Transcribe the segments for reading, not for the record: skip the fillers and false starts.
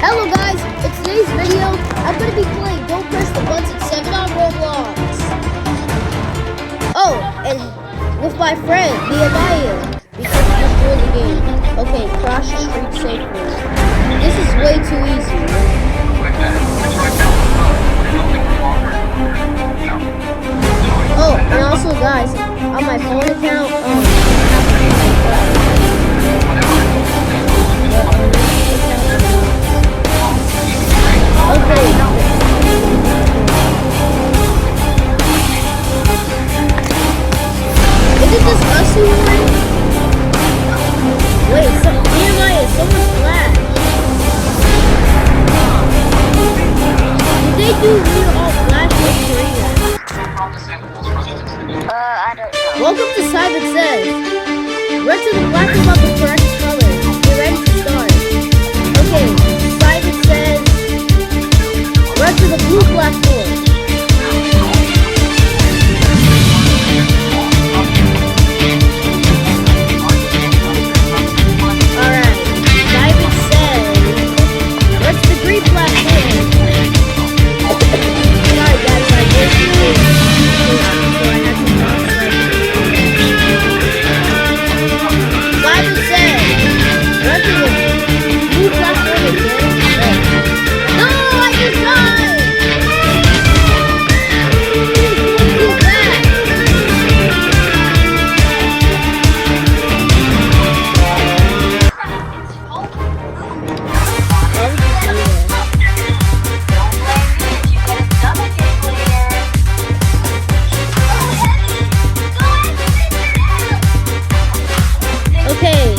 Hello guys, in today's video, I'm going to be playing Don't Press the Button 7 on Roblox. Oh, and with my friend, Nehemiah, because he just joined the game. Okay, cross the street safely. This is way too easy. Oh, and also guys, on my phone account, okay. Is it just us who win? Wait, Nehemiah, someone's flash. Did they do real all flash with Korea? I don't know. Welcome to Simon Says. Red to the black about the correct color. Get ready to start. Okay, Simon Says. Red to the blue black board. Alright, Simon Says. Red to the green black board. Sorry guys, I did it. So I had to cross it. Simon Says. Red to the blue black board again. No, I just died! Okay,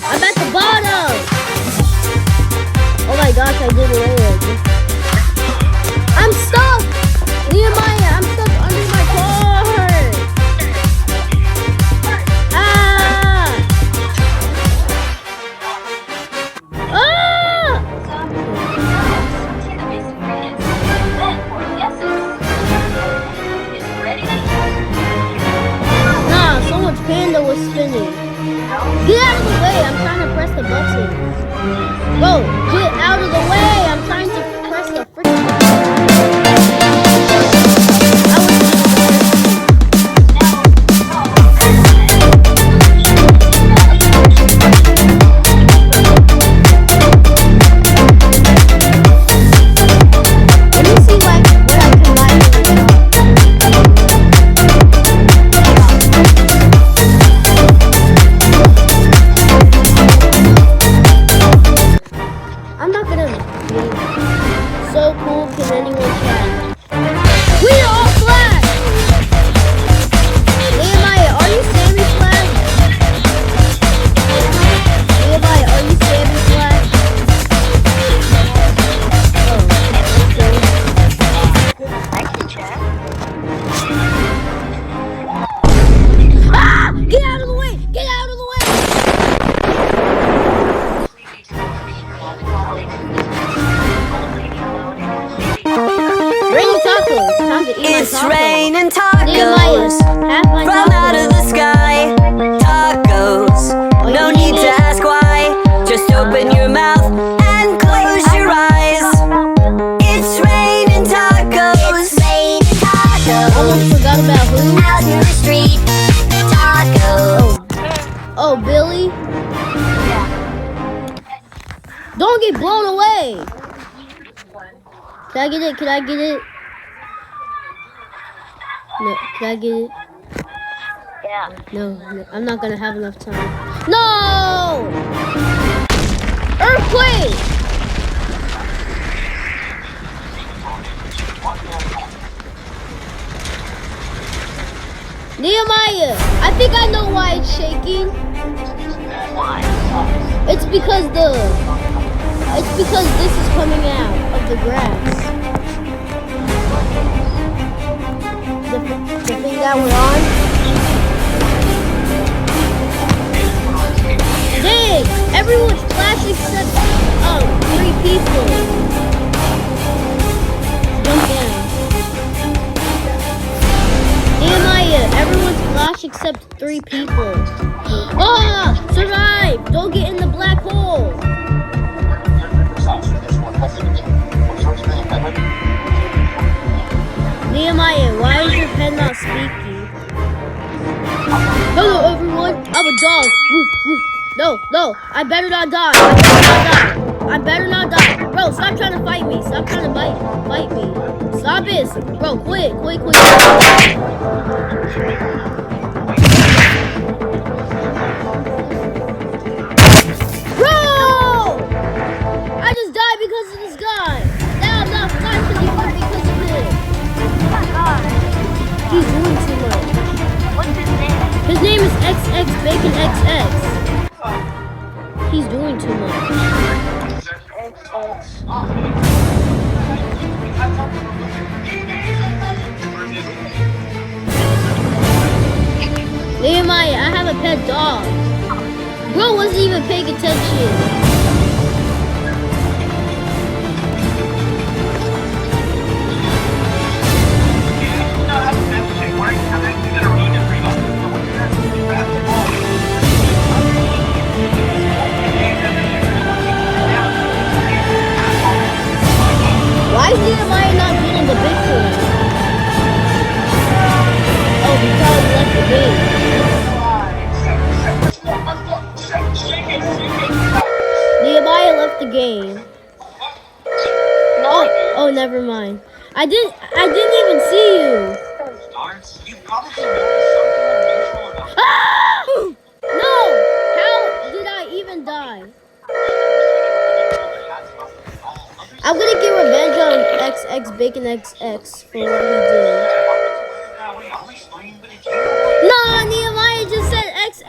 I'm at the bottom. Oh my gosh, I did it. I'm stuck. Nehemiah, I'm stuck under my car. Ah! Ah! Nah, someone's panda was spinning. Get out of the way, I'm trying to press the button. Bro, get out of the way, I'm trying to press the freaking button. Let me see like what I can buy in the shop. I'm not gonna be so cool. Can anyone try? We are all flat. Nehemiah, are you Sammy flat? Nehemiah, are you Sammy flat? I can check. Ah! Get out of the way! Get out of the way! Raining tacos. Time to eat my It's tacos. raining Nehemiah, tacos have my from out of tacos. the sky. Tacos, no need to ask why. Just open your mouth and close your eyes. It's raining tacos. Rain tacos Almost forgot about who. out in the street. Tacos. Oh, Billy. Don't get blown away. Can I get it? Can I get it? No, can I get it? Yeah. No, I'm not gonna have enough time. No! Earthquake! Nehemiah, I think I know why it's shaking. It's because this is coming out of the grass. The thing that we're on. Dang! Everyone's flashing except 3 people. Jump down. Nehemiah, everyone's flash except 3 people. Ah! Survive! Don't get in the black hole! speaky. Hello everyone, I'm a dog. Woof, woof. No, I better not die. I better not die. Bro, stop trying to fight me. Stop trying to fight me. Stop it. Bro, quit. Bro! I just died because of this guy. Now I'm not fighting anymore because of it. Oh my god. He's doing too much. What's his name? His name is XX Bacon XX. He's doing too much. Nehemiah, I have a pet dog. Bro wasn't even paying attention. Why is Nehemiah not getting the big one? Oh, because he left the game. Nehemiah left the game. Oh, never mind. I didn't even see you. Ah! No! How did I even die? I'm gonna get revenge on XX Bacon XX for what he did. Nah, Nehemiah just said XX.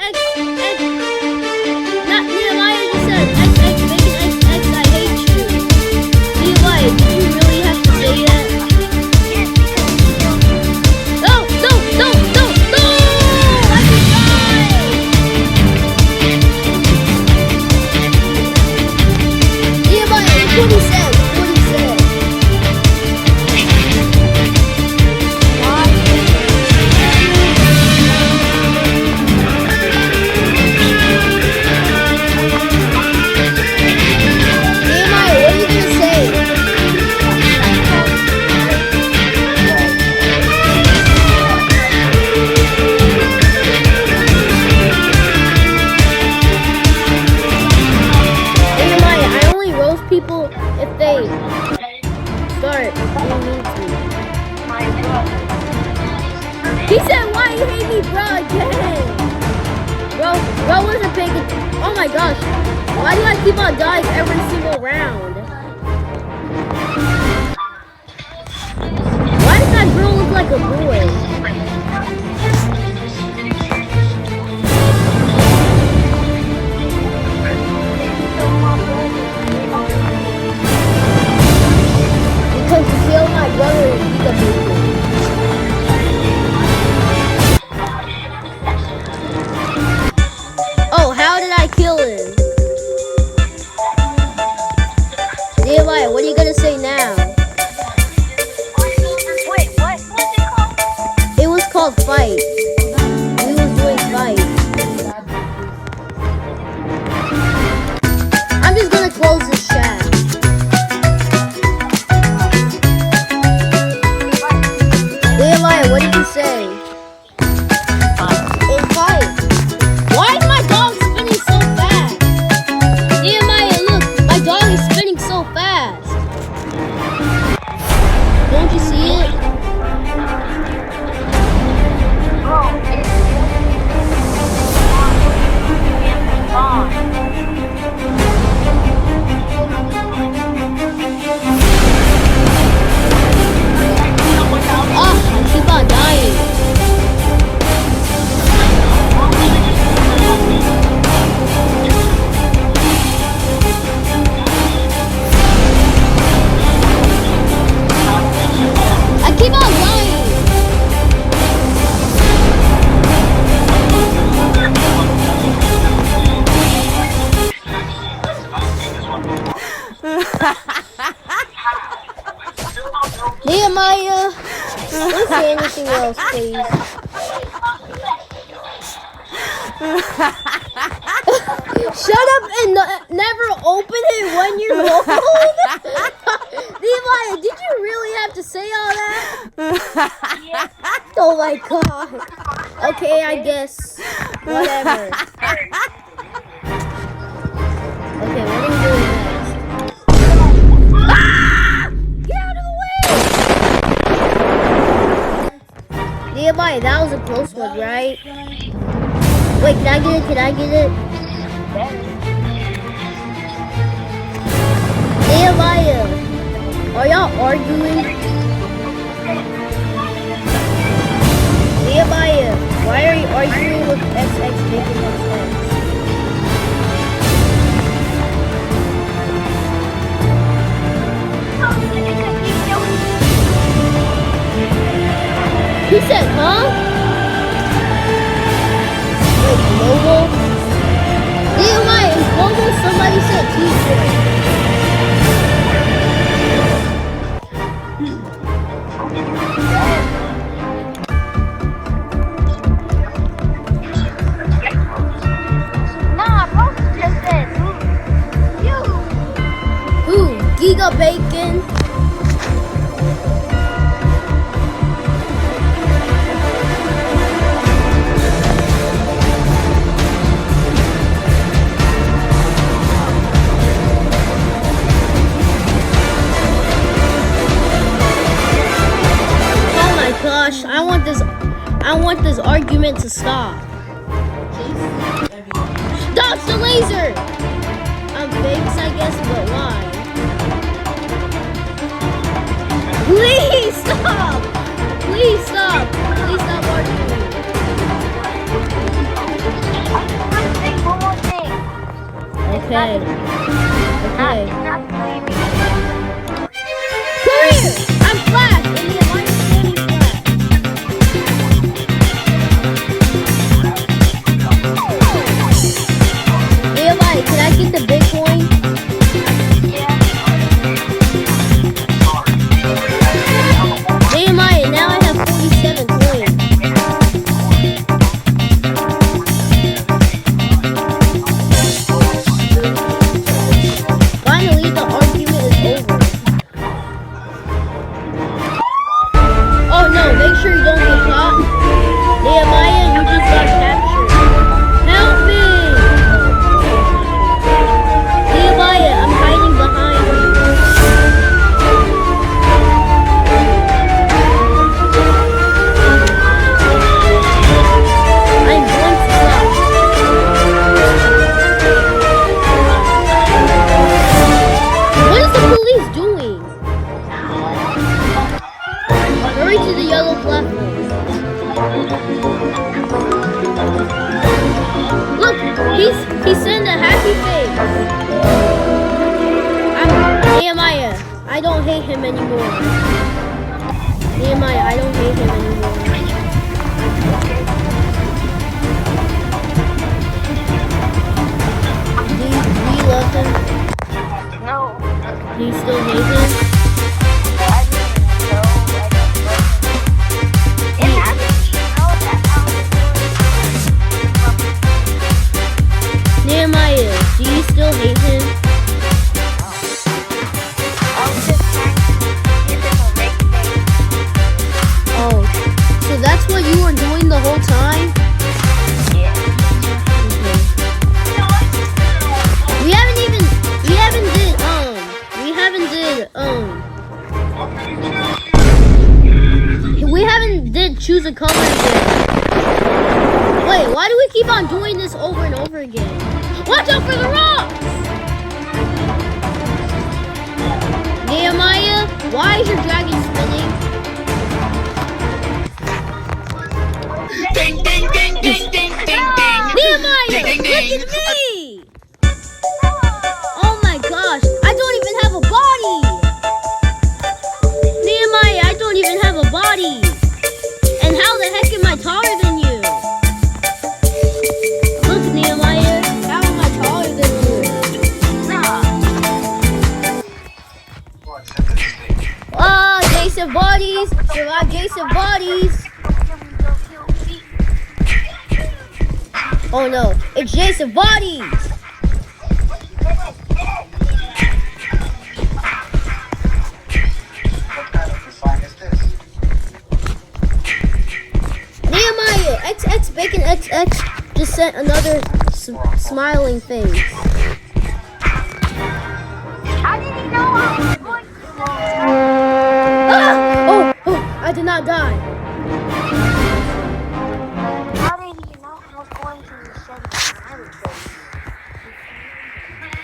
Not Nehemiah just said XX Bacon XX. I hate you. Nehemiah, did you really have to say that? No! I just died! Nehemiah, look what he said. People, if they start being mean to me. He said, why you hate me, bro, again? Bro wasn't paying attention. Oh my gosh. Why do I keep on dying every single round? Why does that girl look like a boy? Because you killed my brother and he's a baby. Oh, how did I kill him? Nehemiah, what are you gonna say now? Wait, what? What's it called? It was called Fight. We was doing Fight. I'm just gonna close this chat. What did you say? In Fight. Why is my dog spinning so fast? Nehemiah, look, my dog is spinning so fast. Don't you see it? I keep on dying. I keep on dying. Nehemiah, don't say anything else, please. Shut up and never open it when you're old. Nehemiah, did you really have to say all that? Yeah. Oh my my god. Okay, I guess. Whatever. Okay, what are we doing next? Ah! Get out of the way! Nehemiah, that was a close one, right? Wait, can I get it? Can I get it? Nehemiah, are y'all arguing? Nehemiah, why are you arguing with XX making no sense? He said, huh? Wait, global? Nehemiah, is global? Somebody said teacher. Nah, bro just said, you. Who? Giga Bacon? Gosh, I want this argument to stop. Dodge the laser! I'm fakes, I guess, but why? Please stop! Please stop! Please stop arguing. One thing, one more thing. Okay. Okay. Not blaming. Come here! I'm Flash! And the Alliance Standing Flash. Nehemiah, can I get the Bitcoin? Nehemiah, now I have 47 coins. Finally, the argument is over. Oh no, make sure you don't get caught. Nehemiah, you just got captured. Help me! Nehemiah, I'm hiding behind you. I'm going to stop. What is the police doing? Hurry to the yellow platform. Look, he sent a happy face. Nehemiah, I don't hate him anymore. Nehemiah, I don't hate him anymore. Do you love him? No. Do you still hate him? I didn't know. And I didn't know that I was Nehemiah, do you still hate him? just trying to give him a make Oh, so that's what you were doing the whole time? Yeah. Okay. We haven't did choose a color yet. Wait, why do we keep on doing this over and over again? Watch out for the rocks! Nehemiah, why is your dragon spinning? Ding ding ding ding ding ding ding. Nehemiah, Ding, look ding, at me! Oh my gosh, I don't even have a body! Nehemiah, I don't even have a body! And how the heck am I taller than you? Look, Nehemiah, how am I taller than you? Ah, Jason bodies! Survive Jason bodies! Oh no, it's Jason bodies! sent another smiling face. How did he know I was going to Ah! Oh, I did not die. How did he know I was going to send the smiley face?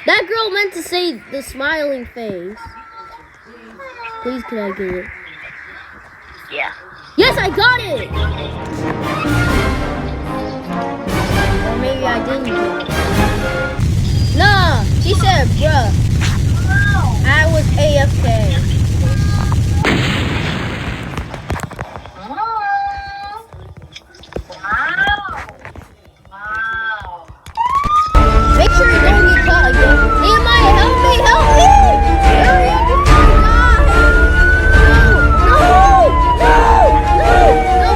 That girl meant to say the smiling face. Please, can I get it? Yeah. Yes, I got it! Or maybe I didn't get it. Nah, she said, bruh. I was AFK. Make sure you don't get caught again. Nehemiah, help me, help me! Hurry up before I die! No, no, no,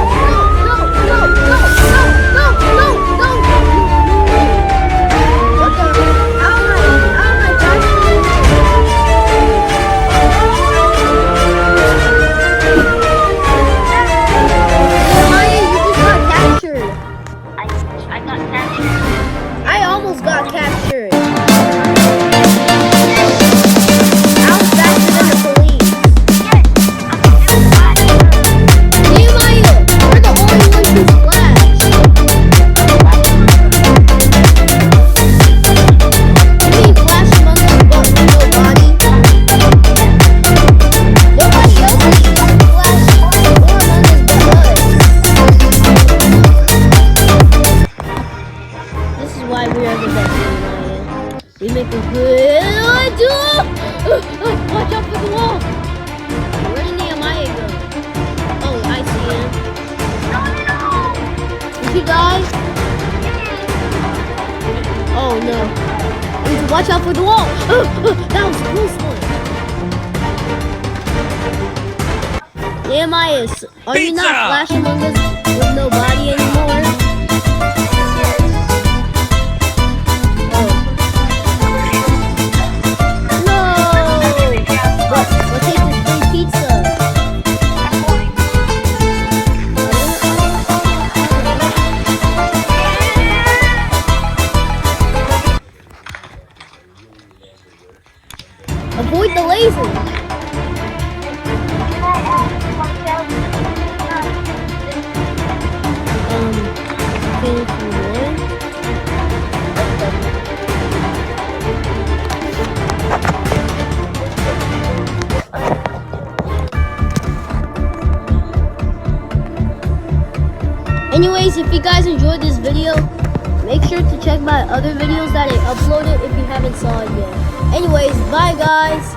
no, no, no, no, no, no, no, no, no. What the? How am I dying? Nehemiah, you just got captured. I got captured. I almost got captured. I was faster than the police. Yes. Nehemiah, we're the only ones who splashed. You mean Flash Among Us, but nobody? Nobody else is Flash or Among Us but us. This is why we are the best, Nehemiah. We make a good duel! Watch out for the wall! Where did Nehemiah go? Oh, I see him. Did he die? Oh no. I need to watch out for the wall! That was a close one. Nehemiah, are you not Pizza! Flash Among Us with no body anymore? No! But take this free pizza. Avoid the laser. Okay, from there. Anyways, if you guys enjoyed this video, make sure to check my other videos that I uploaded if you haven't saw it yet. Anyways, bye guys.